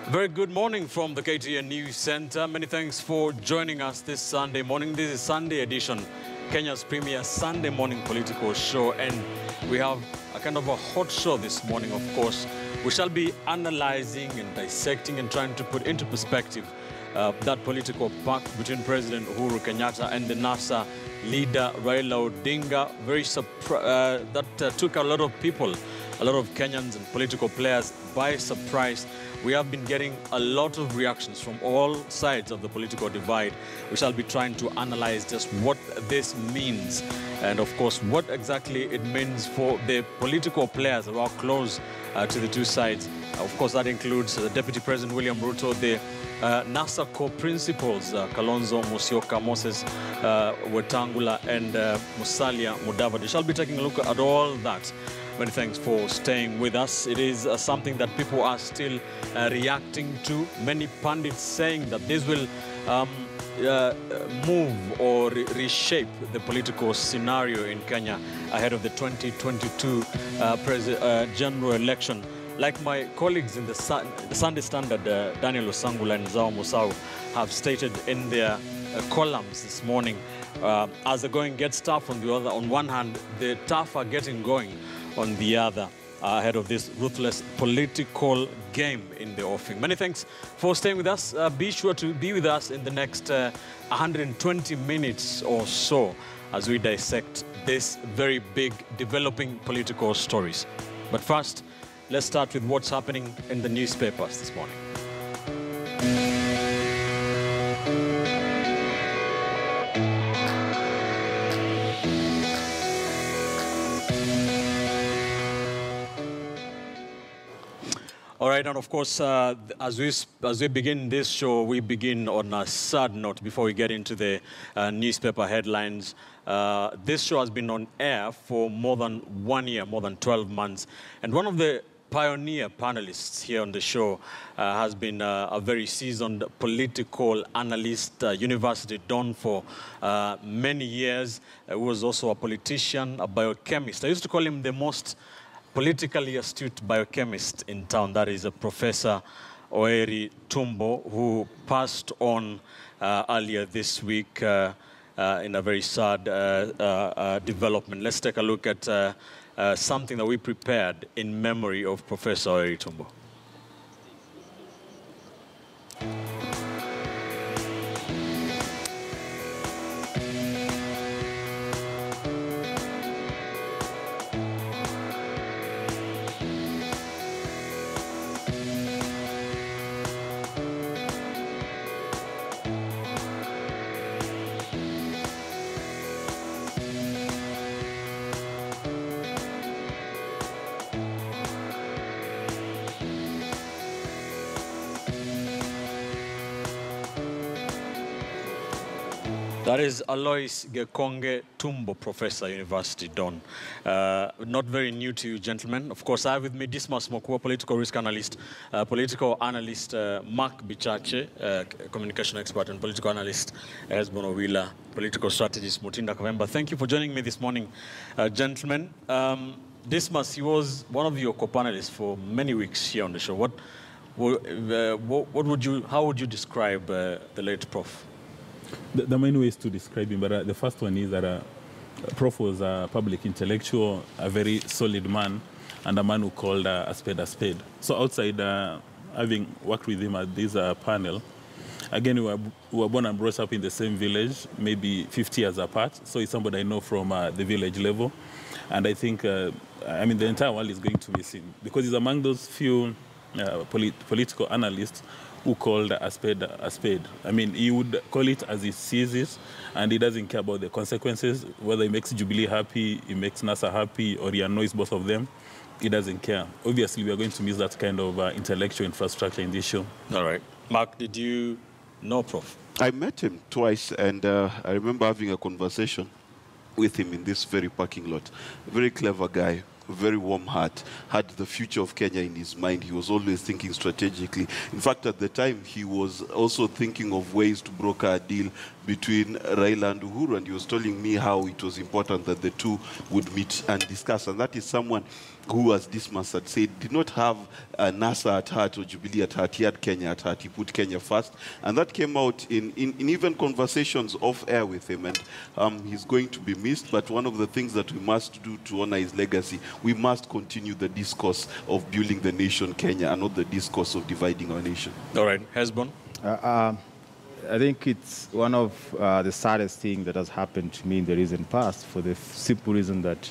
Very good morning from the KTN News Center. Many thanks for joining us this Sunday morning. This is Sunday edition, Kenya's premier Sunday morning political show. And we have a kind of a hot show this morning, of course. We shall be analyzing and dissecting and trying to put into perspective that political pact between President Uhuru Kenyatta and the NASA leader Raila Odinga. That took a lot of people, a lot of Kenyans and political players by surprise. We have been getting a lot of reactions from all sides of the political divide. We shall be trying to analyze just what this means and, of course, what exactly it means for the political players that are close to the two sides. Of course, that includes Deputy President William Ruto, the NASA co-principals, Kalonzo Musyoka, Moses Wetangula, and Musalia Mudavadi. We shall be taking a look at all that. Many thanks for staying with us. It is something that people are still reacting to. Many pundits saying that this will move or reshape the political scenario in Kenya ahead of the 2022 general election. Like my colleagues in the Sunday Standard, Daniel Osangula and Zao Musau, have stated in their columns this morning, as the going gets tough on one hand, the tough are getting going on the other ahead of this ruthless political game in the offing. Many thanks for staying with us. Be sure to be with us in the next 120 minutes or so as we dissect this very big developing political stories. But first, let's start with what's happening in the newspapers this morning. All right, and of course, as we begin this show, we begin on a sad note before we get into the newspaper headlines. This show has been on air for more than 1 year, more than 12 months. And one of the pioneer panelists here on the show has been a very seasoned political analyst, university don for many years. He was also a politician, a biochemist. I used to call him the most politically astute biochemist in town. That is Professor Oeri Tumbo, who passed on earlier this week in a very sad development. Let's take a look at something that we prepared in memory of Professor Oeri Tumbo. That is Alois Gekonge Tumbo, Professor, University Don. Not very new to you, gentlemen. Of course, I have with me Dismas Mokua, political risk analyst, political analyst Mark Bichache, communication expert, and political analyst Hesbon Owila, political strategist Mutinda Kavemba. Thank you for joining me this morning, gentlemen. Dismas, he was one of your co-panelists for many weeks here on the show. How would you describe the late Prof? There are many ways to describe him, but the first one is that Prof was a public intellectual, a very solid man, and a man who called a spade a spade. So outside having worked with him at this panel, again, we were born and brought up in the same village, maybe 50 years apart. So he's somebody I know from the village level. And I think, the entire world is going to miss him because he's among those few political analysts who called a spade a spade. I mean, he would call it as he sees it, and he doesn't care about the consequences, whether he makes Jubilee happy, he makes NASA happy, or he annoys both of them. He doesn't care. Obviously, we are going to miss that kind of intellectual infrastructure in this show. All right. Mark, did you know Prof? I met him twice, and I remember having a conversation with him in this very parking lot. A very clever guy, a very warm heart, had the future of Kenya in his mind. He was always thinking strategically. In fact, at the time, he was also thinking of ways to broker a deal between Raila and Uhuru, and he was telling me how it was important that the two would meet and discuss. And that is someone who, as Dismas had said, did not have NASA at heart or Jubilee at heart. He had Kenya at heart. He put Kenya first. And that came out in even conversations off air with him. And he's going to be missed. But one of the things that we must do to honor his legacy, we must continue the discourse of building the nation Kenya and not the discourse of dividing our nation. All right. Hesbon? I think it's one of the saddest things that has happened to me in the recent past, for the simple reason that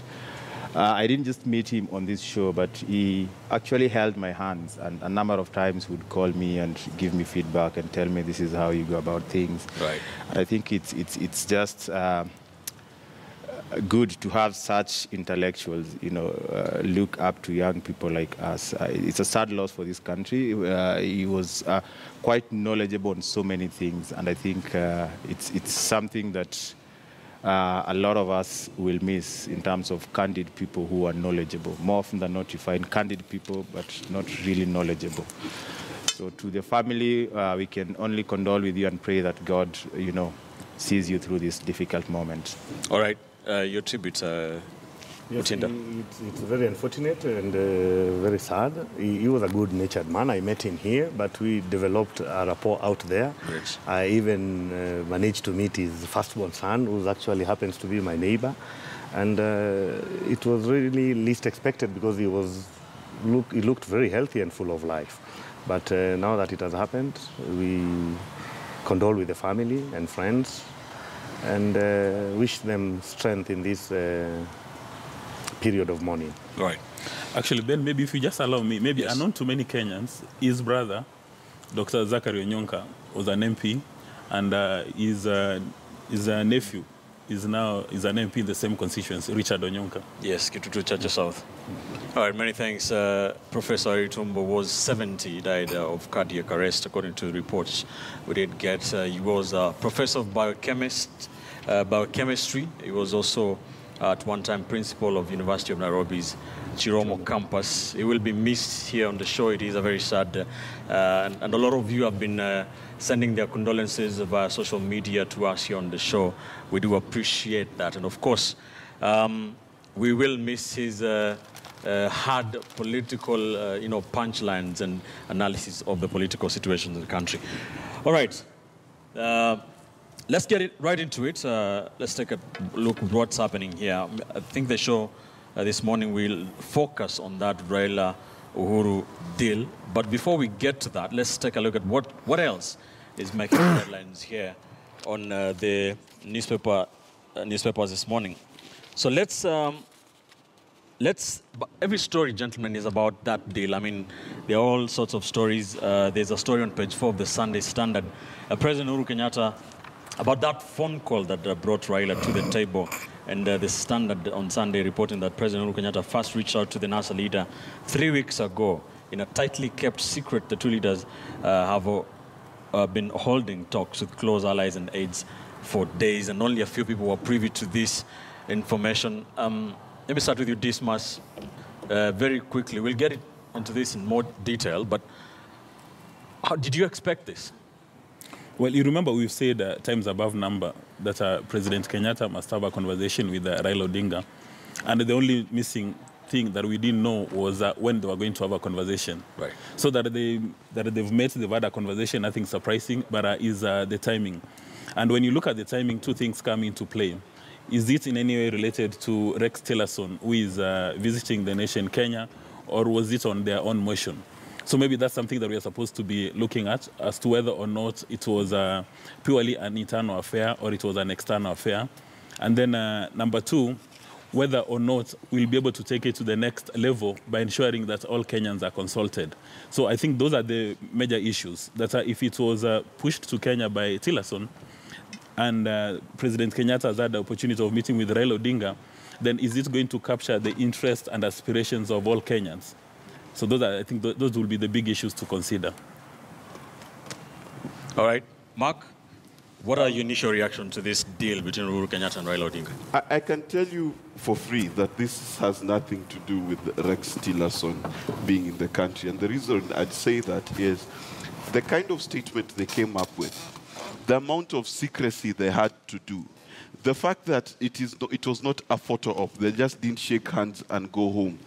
I didn't just meet him on this show, but he actually held my hands, and a number of times would call me and give me feedback and tell me this is how you go about things. Right. And I think it's just good to have such intellectuals, look up to young people like us. It's a sad loss for this country. He was quite knowledgeable on so many things, and I think it's something that a lot of us will miss in terms of candid people who are knowledgeable. More often than not, you find candid people, but not really knowledgeable. So to the family, we can only condole with you and pray that God, sees you through this difficult moment. All right. Your tribute, Yes, it's very unfortunate and very sad. He was a good-natured man. I met him here, but we developed a rapport out there. Great. I even managed to meet his firstborn son, who actually happens to be my neighbor. And it was really least expected because he looked very healthy and full of life. But now that it has happened, we condole with the family and friends and wish them strength in this period of mourning. Right. Actually, Ben, maybe if you just allow me, maybe Yes. unknown to many Kenyans, his brother, Dr. Zachary Onyonka, was an MP, and his nephew is an MP in the same constituency, Richard Onyonka. Yes, Kitutu Chacha South. All right, many thanks. Professor Aritumbo was 70, died of cardiac arrest, according to the reports we did get. He was a professor of biochemistry. He was also at one time principal of University of Nairobi's Chiromo campus. He will be missed here on the show. It is a very sad, and a lot of you have been sending their condolences via social media to us here on the show. We do appreciate that. And of course, we will miss his hard political, punchlines and analysis of the political situation in the country. All right. Let's get right into it. Let's take a look at what's happening here. I think the show this morning will focus on that Raila Uhuru deal. But before we get to that, let's take a look at what else is making headlines here on the newspapers this morning. So every story, gentlemen, is about that deal. I mean, there are all sorts of stories. There's a story on page 4 of the Sunday Standard. President Uhuru Kenyatta, about that phone call that brought Raila to the table. And the Standard on Sunday reporting that President Uhuru Kenyatta first reached out to the NASA leader 3 weeks ago. In a tightly kept secret, the two leaders have been holding talks with close allies and aides for days, and only a few people were privy to this information. Let me start with you, Dismas, very quickly. We'll get into this in more detail, but how did you expect this? Well, you remember we've said times above number that President Kenyatta must have a conversation with Raila Odinga. And the only missing thing that we didn't know was when they were going to have a conversation. Right. So that they've met, they've had a conversation, nothing surprising, but is the timing. And when you look at the timing, two things come into play. Is it in any way related to Rex Tillerson, who is visiting the nation Kenya, or was it on their own motion? So maybe that's something that we are supposed to be looking at as to whether or not it was purely an internal affair or it was an external affair. And then number two, whether or not we'll be able to take it to the next level by ensuring that all Kenyans are consulted. So I think those are the major issues, that if it was pushed to Kenya by Tillerson and President Kenyatta has had the opportunity of meeting with Raila Odinga, then is it going to capture the interests and aspirations of all Kenyans? So I think those will be the big issues to consider. All right. Mark, what are your initial reactions to this deal between Uhuru Kenyatta and Raila Odinga? I can tell you for free that this has nothing to do with Rex Tillerson being in the country. And the reason I'd say that is the kind of statement they came up with, the amount of secrecy they had to do, The fact that it was not a photo op, they just didn't shake hands and go home.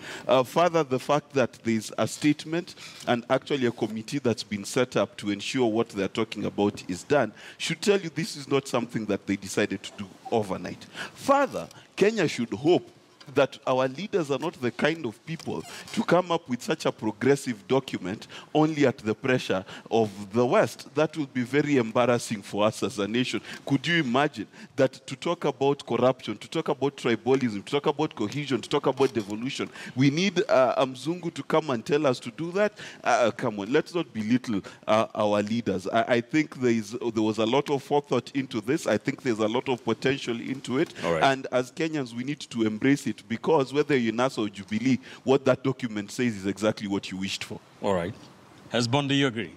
Further, the fact that there's a statement and actually a committee that's been set up to ensure what they're talking about is done should tell you this is not something that they decided to do overnight. Further, Kenya should hope that our leaders are not the kind of people to come up with such a progressive document only at the pressure of the West. That would be very embarrassing for us as a nation. Could you imagine that to talk about corruption, to talk about tribalism, to talk about cohesion, to talk about devolution, we need Mzungu to come and tell us to do that? Come on, let's not belittle our leaders. I think there was a lot of forethought into this. I think there's a lot of potential into it. All right. And as Kenyans, we need to embrace it, because whether you're NASA or Jubilee, what that document says is exactly what you wished for. All right. Husband, do you agree?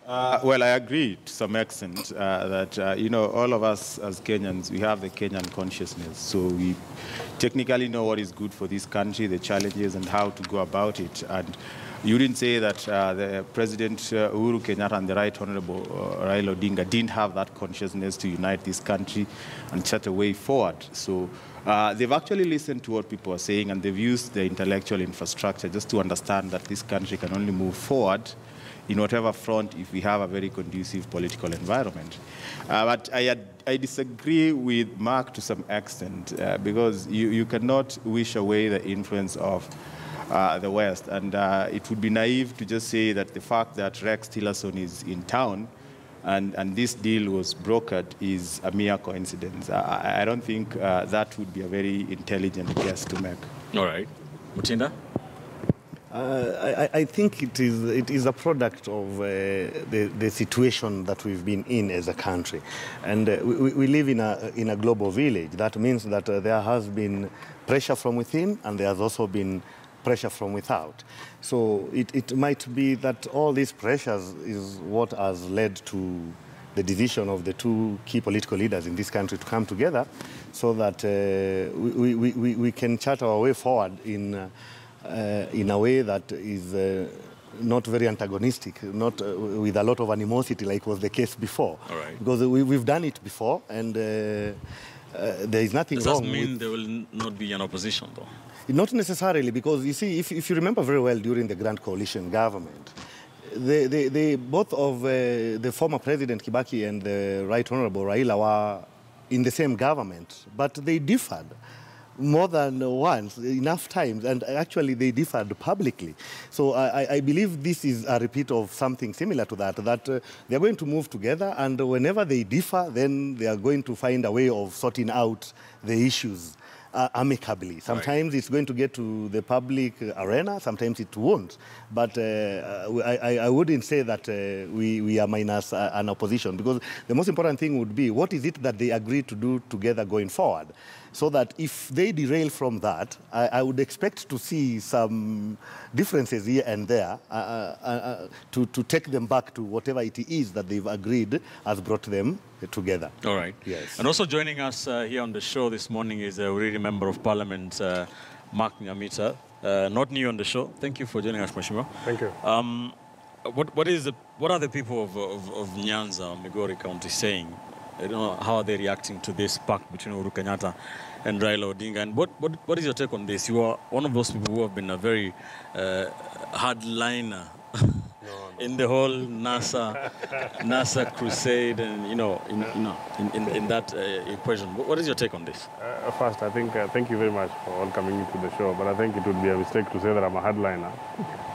Well, I agree to some extent that, all of us as Kenyans, we have the Kenyan consciousness. So we technically know what is good for this country, the challenges, and how to go about it. And you didn't say that the President Uhuru Kenyatta and the Right Honorable Raila Odinga didn't have that consciousness to unite this country and chart a way forward. So they've actually listened to what people are saying, and they've used the intellectual infrastructure just to understand that this country can only move forward in whatever front if we have a very conducive political environment. But I disagree with Mark to some extent because you cannot wish away the influence of the West. And it would be naive to just say that the fact that Rex Tillerson is in town and this deal was brokered is a mere coincidence. I don't think that would be a very intelligent guess to make. All right. Mutinda? I think it is a product of the situation that we've been in as a country. And we live in a global village. That means that there has been pressure from within, and there has also been pressure from without. So it might be that all these pressures is what has led to the decision of the two key political leaders in this country to come together so that we can chart our way forward in a way that is not very antagonistic, not with a lot of animosity like was the case before. All right. Because we've done it before, and there is nothing wrong. Does that mean there will not be an opposition, though? Not necessarily, because you see, if you remember very well during the Grand Coalition government, both of the former President Kibaki and the Right Honorable Raila were in the same government, but they differed more than once, enough times, and actually they differed publicly. So I believe this is a repeat of something similar to that they're going to move together, and whenever they differ, then they are going to find a way of sorting out the issues amicably. Sometimes it's going to get to the public arena, sometimes it won't. But I wouldn't say that we are minus an opposition, because the most important thing would be what is it that they agree to do together going forward, so that if they derail from that, I would expect to see some differences here and there to take them back to whatever it is that they've agreed has brought them together. All right. Yes. And also joining us here on the show this morning is a really Member of Parliament, Mark Namita, not new on the show. Thank you for joining us, Mheshimiwa. Thank you. What are the people of Nyanza, Migori County saying? How are they reacting to this pact between Uhuru Kenyatta and Raila Odinga? And what is your take on this? You are one of those people who have been a very hardliner in the whole NASA crusade, and in that equation. What is your take on this? First, I think thank you very much for all coming into the show. But I think it would be a mistake to say that I'm a hardliner.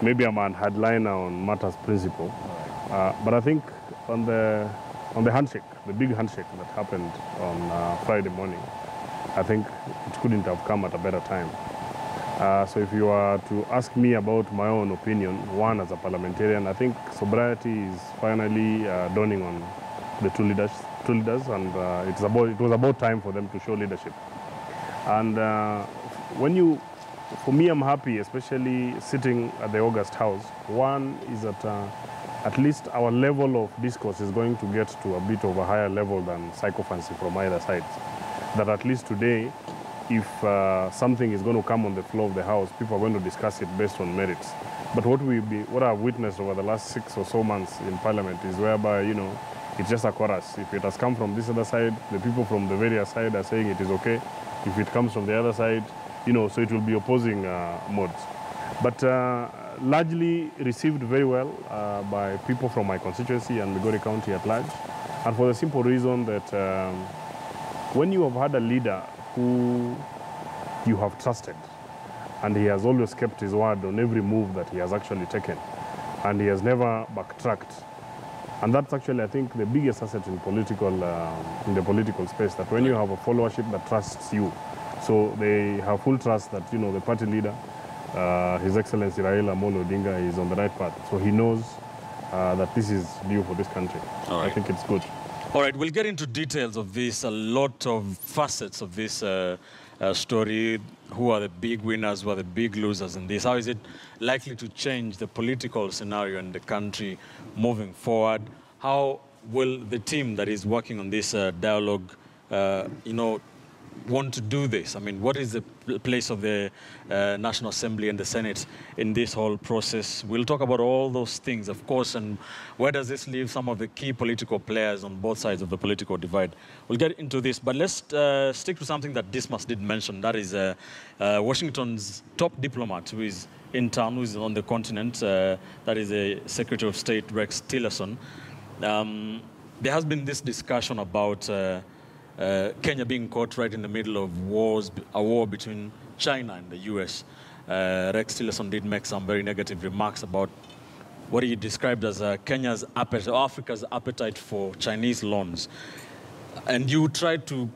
Maybe I'm a hardliner on matters principle. But I think on the handshake, the big handshake that happened on Friday morning, I think it couldn't have come at a better time. So if you are to ask me about my own opinion, one, as a parliamentarian, I think sobriety is finally dawning on the two leaders, and it was about time for them to show leadership. And for me, I'm happy, especially sitting at the August House. One is that at least our level of discourse is going to get to a bit of a higher level than sycophancy from either sides. That at least today, if something is going to come on the floor of the House, people are going to discuss it based on merits. But what I've witnessed over the last 6 or so months in Parliament is whereby, It's just a chorus. If it has come from this other side, the people from the various side are saying it is okay. If it comes from the other side, so it will be opposing modes. But largely received very well by people from my constituency and Migori County at large. And for the simple reason that when you have had a leader who you have trusted, and he has always kept his word on every move that he has actually taken, and he has never backtracked. And that's actually, I think, the biggest asset in the political space, that when you have a followership that trusts you, so they have full trust that, the party leader, His Excellency Raila Amolo Odinga, is on the right path. So he knows that this is due for this country. I think it's good. All right, we'll get into details of this, a lot of facets of this story. Who are the big winners, who are the big losers in this? How is it likely to change the political scenario in the country moving forward? How will the team that is working on this dialogue, want to do this? I mean, what is the place of the National Assembly and the Senate in this whole process? We'll talk about all those things, of course, and where does this leave some of the key political players on both sides of the political divide? We'll get into this, but let's stick to something that Dismas did mention. That is Washington's top diplomat, who is in town, who is on the continent. That is the Secretary of State, Rex Tillerson. There has been this discussion about Kenya being caught right in the middle of a war between China and the US. Rex Tillerson did make some very negative remarks about what he described as Kenya's appetite, or Africa's appetite for Chinese loans. And you tried to,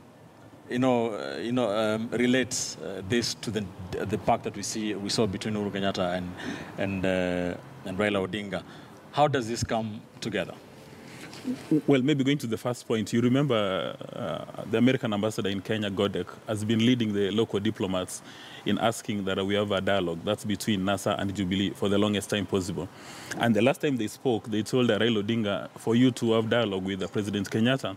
relate this to the pact that we saw between Uhuru Kenyatta and Raila Odinga. How does this come together? Well, maybe going to the first point, you remember the American ambassador in Kenya, Godek, has been leading the local diplomats in asking that we have a dialogue that's between NASA and Jubilee for the longest time possible. And the last time they spoke, they told Raila Odinga, for you to have dialogue with President Kenyatta,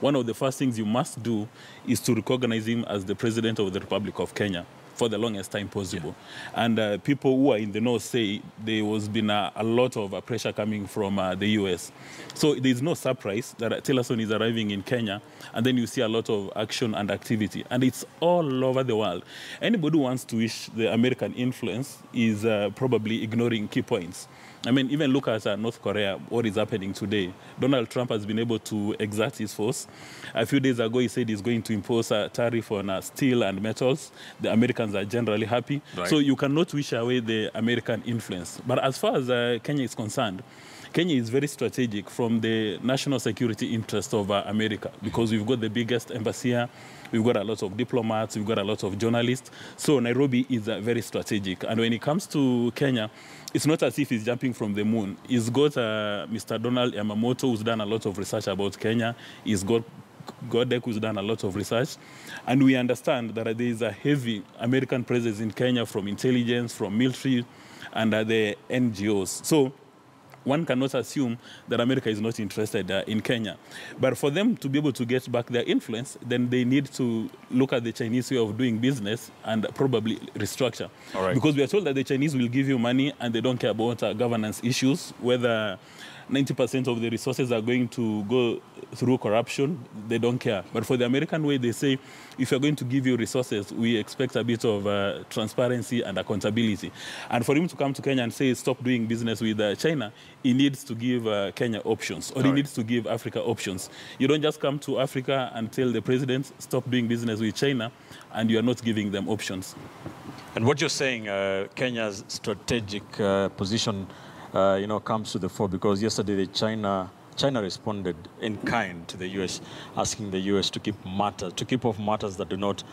one of the first things you must do is to recognize him as the President of the Republic of Kenya for the longest time possible. Yeah. And people who are in the North say there has been a lot of pressure coming from the US. So there's no surprise that Tillerson is arriving in Kenya, and then you see a lot of action and activity. And it's all over the world. Anybody who wants to wish the American influence is probably ignoring key points. I mean, even look at North Korea, what is happening today. Donald Trump has been able to exert his force. A few days ago, he said he's going to impose a tariff on steel and metals. The Americans are generally happy. Right. So you cannot wish away the American influence. But as far as Kenya is concerned, Kenya is very strategic from the national security interest of America, because we've got the biggest embassy here, we've got a lot of diplomats, we've got a lot of journalists. So Nairobi is very strategic. And when it comes to Kenya, it's not as if he's jumping from the moon. He's got Mr. Donald Yamamoto, who's done a lot of research about Kenya. He's got Godek, who's done a lot of research. And we understand that there is a heavy American presence in Kenya from intelligence, from military, and the NGOs. So one cannot assume that America is not interested in Kenya. But for them to be able to get back their influence, then they need to look at the Chinese way of doing business and probably restructure. All right. Because we are told that the Chinese will give you money and they don't care about governance issues, whether 90% of the resources are going to go through corruption, they don't care. But for the American way, they say, if you're going to give you resources, we expect a bit of transparency and accountability. And for him to come to Kenya and say, stop doing business with China, he needs to give Kenya options, or he needs to give Africa options. You don't just come to Africa and tell the president, stop doing business with China, and you are not giving them options. And what you're saying, Kenya's strategic position comes to the fore, because yesterday China responded in kind to the U.S., asking the U.S. to keep off matters that do not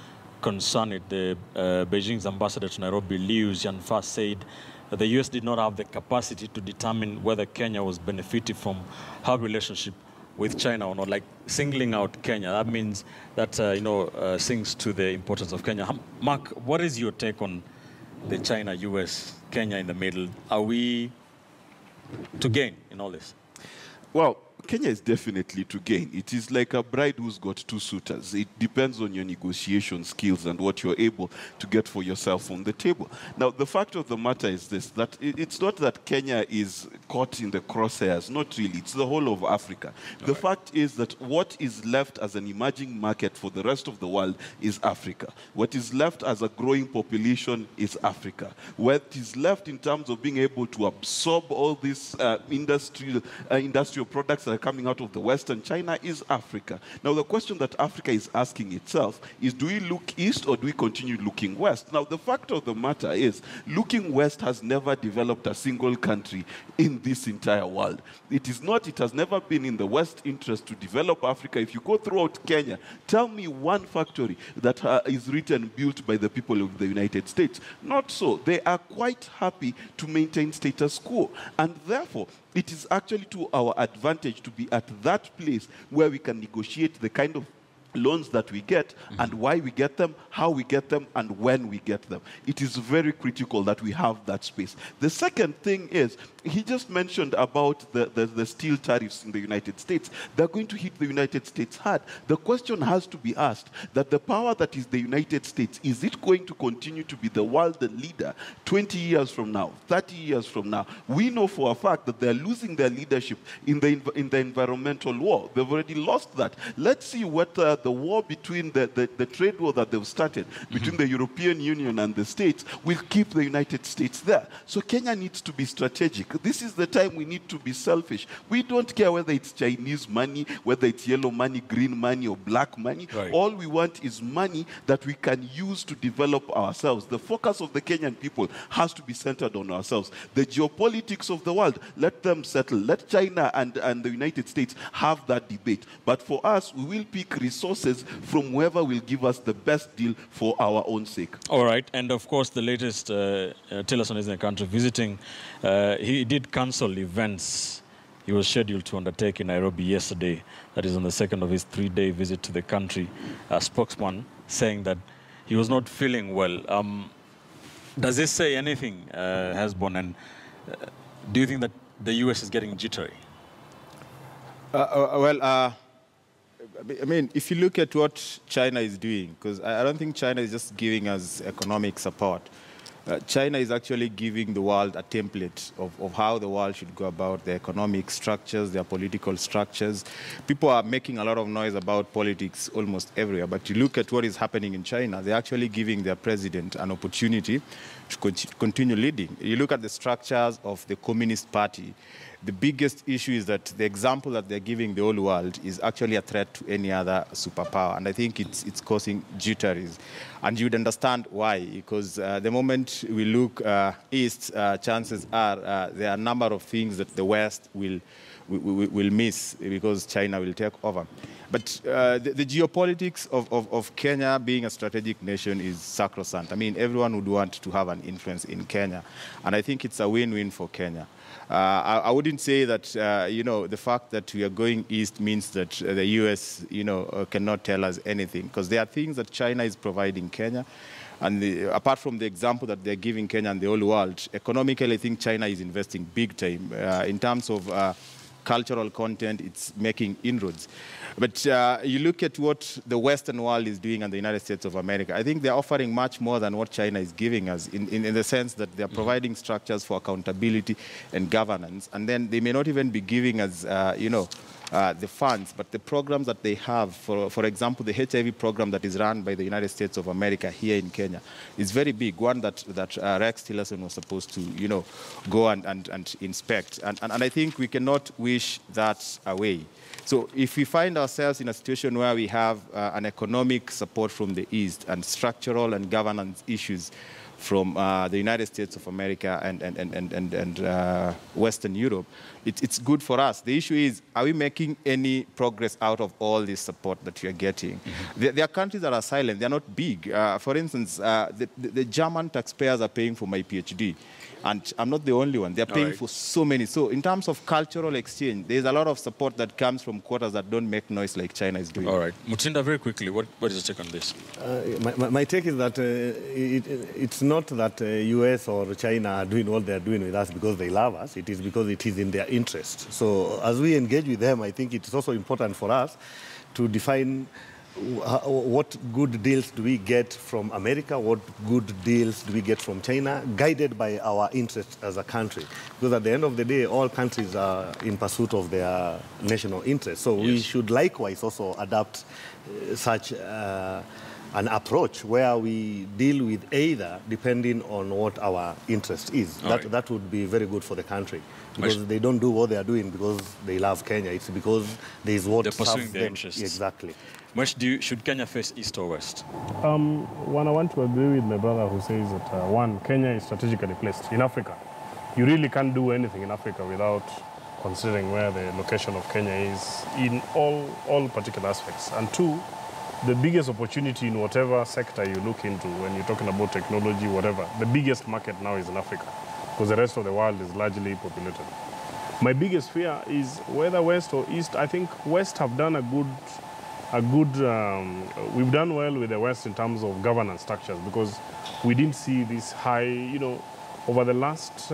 concern it. Beijing's ambassador to Nairobi, Liu Jianfa, said that the U.S. did not have the capacity to determine whether Kenya was benefiting from her relationship with China or not, like singling out Kenya. That means that, sings to the importance of Kenya. Mark, what is your take on the China, U.S., Kenya in the middle? Are we to gain in all this? Well, Kenya is definitely to gain. It is like a bride who's got two suitors. It depends on your negotiation skills and what you're able to get for yourself on the table. Now, the fact of the matter is this, that it's not that Kenya is caught in the crosshairs. Not really. It's the whole of Africa. The fact is that what is left as an emerging market for the rest of the world is Africa. What is left as a growing population is Africa. What is left in terms of being able to absorb all these industrial products that are coming out of the West and China is Africa. Now, the question that Africa is asking itself is, do we look east or do we continue looking west? Now, the fact of the matter is, looking west has never developed a single country in this entire world. It has never been in the West interest to develop Africa. If you go throughout Kenya, tell me one factory that is written built by the people of the United States. Not so. They are quite happy to maintain status quo. And therefore, it is actually to our advantage to be at that place where we can negotiate the kind of loans that we get, and why we get them, how we get them, and when we get them. It is very critical that we have that space. The second thing is, he just mentioned about the steel tariffs in the United States. They're going to hit the United States hard. The question has to be asked that the power that is the United States, is it going to continue to be the world leader 20 years from now, 30 years from now? We know for a fact that they're losing their leadership in the environmental war. They've already lost that. Let's see what the war between the trade war that they've started between the European Union and the States will keep the United States there. So Kenya needs to be strategic. This is the time we need to be selfish. We don't care whether it's Chinese money, whether it's yellow money, green money, or black money. Right. All we want is money that we can use to develop ourselves. The focus of the Kenyan people has to be centered on ourselves. The geopolitics of the world, let them settle. Let China and the United States have that debate. But for us, we will pick resources from whoever will give us the best deal for our own sake. All right, and of course, the latest Tillerson is in the country visiting. He did cancel events he was scheduled to undertake in Nairobi yesterday. That is on the second of his 3-day visit to the country. A spokesman saying that he was not feeling well. Does this say anything, Hasbon? And do you think that the U.S. is getting jittery? I mean, if you look at what China is doing, because I don't think China is just giving us economic support. China is actually giving the world a template of how the world should go about their economic structures, their political structures. People are making a lot of noise about politics almost everywhere, but you look at what is happening in China, they're actually giving their president an opportunity to continue leading. You look at the structures of the Communist Party. The biggest issue is that the example that they're giving the whole world is actually a threat to any other superpower. And I think it's causing jitteries. And you'd understand why, because the moment we look east, chances are there are a number of things that the West will miss because China will take over. But the geopolitics of Kenya being a strategic nation is sacrosanct. I mean, everyone would want to have an influence in Kenya. And I think it's a win-win for Kenya. I wouldn't say that, the fact that we are going east means that the U.S., cannot tell us anything, because there are things that China is providing Kenya. And apart from the example that they're giving Kenya and the whole world, economically, I think China is investing big time. In terms of cultural content, it's making inroads. But you look at what the Western world is doing and the United States of America, I think they're offering much more than what China is giving us in the sense that they're providing structures for accountability and governance. And then they may not even be giving us, the funds, but the programs that they have, for example, the HIV program that is run by the United States of America here in Kenya is very big, one that Rex Tillerson was supposed to, go and inspect. And I think we cannot wish that away. So if we find ourselves in a situation where we have an economic support from the East and structural and governance issues from the United States of America and Western Europe, it's good for us. The issue is, are we making any progress out of all this support that we are getting? There are countries that are silent. They're not big. For instance, the German taxpayers are paying for my PhD. And I'm not the only one. They're paying for so many. So in terms of cultural exchange, there's a lot of support that comes from quarters that don't make noise like China is doing. All right. Mutinda, very quickly, what is your take on this? My take is that it's not that US or China are doing what they're doing with us because they love us. It is because it is in their interest. So as we engage with them, I think it's also important for us to define what good deals do we get from America, what good deals do we get from China, guided by our interests as a country. Because at the end of the day, all countries are in pursuit of their national interests. So we should likewise also adapt such an approach where we deal with either depending on what our interest is. That would be very good for the country. Because they don't do what they are doing because they love Kenya. It's because there is what they're pursuing their them. interests. Exactly. Should Kenya face east or west? One, I want to agree with my brother who says that, one, Kenya is strategically placed in Africa. You really can't do anything in Africa without considering where the location of Kenya is in all particular aspects. And two, the biggest opportunity in whatever sector you look into, when you're talking about technology, whatever, the biggest market now is in Africa, because the rest of the world is largely populated. My biggest fear is whether west or east. I think west have done we've done well with the west in terms of governance structures, because we didn't see this high, over the last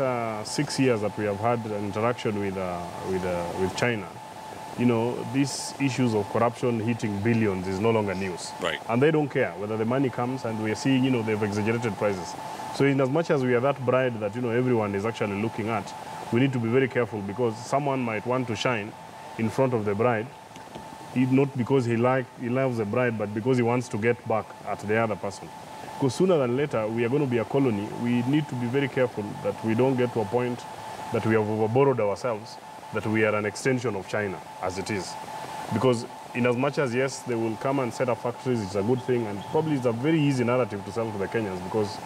6 years that we have had an interaction with China, these issues of corruption hitting billions is no longer news. Right. And they don't care whether the money comes, and we are seeing, they've exaggerated prices. So in as much as we are that bride that, everyone is actually looking at, we need to be very careful, because someone might want to shine in front of the bride, not because he loves the bride, but because he wants to get back at the other person. Because sooner than later, we are going to be a colony. We need to be very careful that we don't get to a point that we have overborrowed ourselves, that we are an extension of China, as it is. Because in as much as, yes, they will come and set up factories, it's a good thing, and probably it's a very easy narrative to sell to the Kenyans, because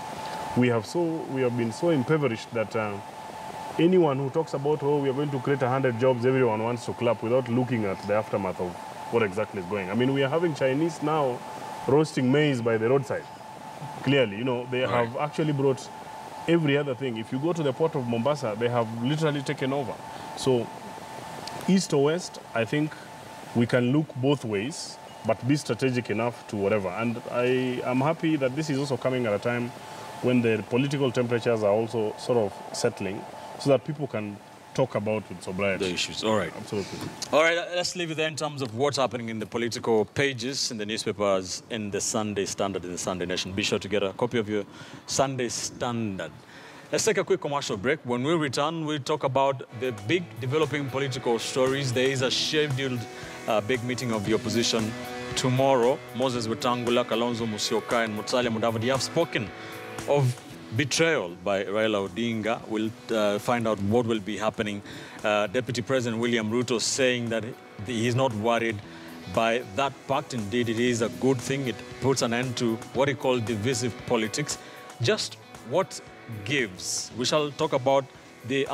we have been so impoverished that anyone who talks about, we are going to create 100 jobs, everyone wants to clap without looking at the aftermath of what exactly is going. I mean, we are having Chinese now roasting maize by the roadside. Clearly, they have actually brought every other thing. If you go to the port of Mombasa, they have literally taken over. So, east or west, I think we can look both ways, but be strategic enough to whatever. And I am happy that this is also coming at a time when the political temperatures are also sort of settling, so that people can talk about with sobriety. The issues, all right. Absolutely. All right, let's leave it there in terms of what's happening in the political pages, in the newspapers, in the Sunday Standard, in the Sunday Nation. Be sure to get a copy of your Sunday Standard. Let's take a quick commercial break. When we return, we'll talk about the big developing political stories. There is a scheduled big meeting of the opposition tomorrow. Moses Wetangula, Kalonzo Musyoka, and Musalia Mudavadi have spoken of betrayal by Raila Odinga. We'll find out what will be happening. Deputy President William Ruto saying that he's not worried by that pact. Indeed, it is a good thing. It puts an end to what he called divisive politics. Just what gives? We shall talk about the